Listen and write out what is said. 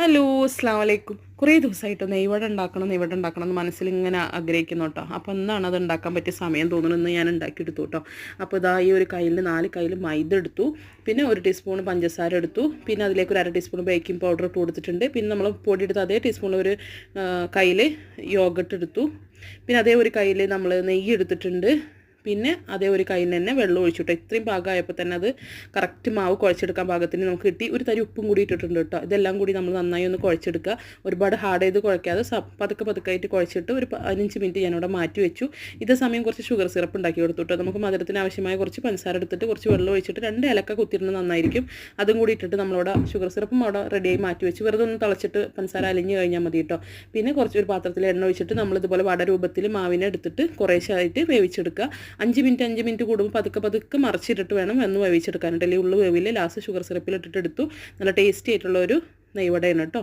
Hello അസ്സാം വലൈക്കും. കുറേ ദിവസമായിട്ട് നെയ്വട ഉണ്ടാക്കണം എന്ന് മനസ്സിലിങ്ങനെ ആഗ്രഹിക്കുന്നു കേട്ടോ. അപ്പോൾ എന്താണ് അത് ഉണ്ടാക്കാൻ പറ്റിയ സമയം തോന്നുന്നു, ഞാൻ ഉണ്ടാക്കിയെടുത്തു കേട്ടോ. അപ്പോൾ ഇതാ ഈ ഒരു കയ്യിൽ 4 കയ്യിൽ മൈദ എടുത്തു, പിന്നെ 1 ടീസ്പൂൺ പഞ്ചസാര എടുത്തു, പിന്നെ അതിലേക്ക് ഒരു 1/2 ടീസ്പൂൺ ബേക്കിംഗ് പൗഡർ ഇട്ട് കൊടുത്തിട്ടുണ്ട്. പിന്നെ നമ്മൾ പൊടി എടുത്ത് അതേ ടീസ്പൂൺ ഒരു കയ്യിൽ യോഗട്ട് എടുത്തു, പിന്നെ അതേ ഒരു കയ്യിൽ നമ്മൾ നെയ്യ് എടുത്തിട്ടുണ്ട്, പിന്നെ അതേ ഒരു കയ്യിൽ തന്നെ വെള്ളം ഒഴിച്ചിട്ടോ. ഇത്രയും പാകമായപ്പോൾ തന്നെ അത് കറക്റ്റ് മാവ് കുഴച്ചെടുക്കാൻ പാകത്തിന് നമുക്ക് കിട്ടി. ഒരു തരി ഉപ്പും കൂടി ഇട്ടിട്ടുണ്ട് കേട്ടോ. ഇതെല്ലാം കൂടി നമ്മൾ നന്നായി ഒന്ന് കുഴച്ചെടുക്കുക. ഒരുപാട് ഹാർഡ് ചെയ്ത് കുഴക്കാതെ പതുക്കെ കുഴച്ചിട്ട് ഒരു 15 മിനിറ്റ് ഞാനിവിടെ മാറ്റി വെച്ചു. ഇതേ സമയം കുറച്ച് ഷുഗർ സിറപ്പ് ഉണ്ടാക്കി കൊടുത്തു കേട്ടോ. നമുക്ക് മധുരത്തിന് ആവശ്യമായ കുറച്ച് പഞ്ചസാര എടുത്തിട്ട് കുറച്ച് വെള്ളം ഒഴിച്ചിട്ട് 2 ഏലക്ക കുത്തിയിരുന്നത് നന്നായിരിക്കും. അതും കൂടി ഇട്ടിട്ട് നമ്മളവിടെ ഷുഗർ സിറപ്പും അവിടെ റെഡിയായി മാറ്റി വെച്ച് വെറുതെ ഒന്ന് തിളച്ചിട്ട് പഞ്ചസാര അലിഞ്ഞ് കഴിഞ്ഞാൽ മതി കേട്ടോ. പിന്നെ ഒരു പാത്രത്തിൽ എണ്ണ ഒഴിച്ചിട്ട് നമ്മളിതുപോലെ വട രൂപത്തിൽ മാവിനെ എടുത്തിട്ട് കുറേശ്ശായിട്ട് വേവിച്ചെടുക്കുക. 5 മിനിറ്റ് കൂടുമ്പോൾ പതുക്കെ മറിച്ചിട്ടിട്ട് വേണം എന്ന് വേവിച്ചെടുക്കാനായിട്ട്. അല്ലെങ്കിൽ ഉള്ളു വേവിൽ ലാസ്റ്റ് ഷുഗർ സിറപ്പിൽ ഇട്ടിട്ട് എടുത്തു. നല്ല ടേസ്റ്റി ആയിട്ടുള്ള ഒരു നെയ്വടയാണ് കേട്ടോ.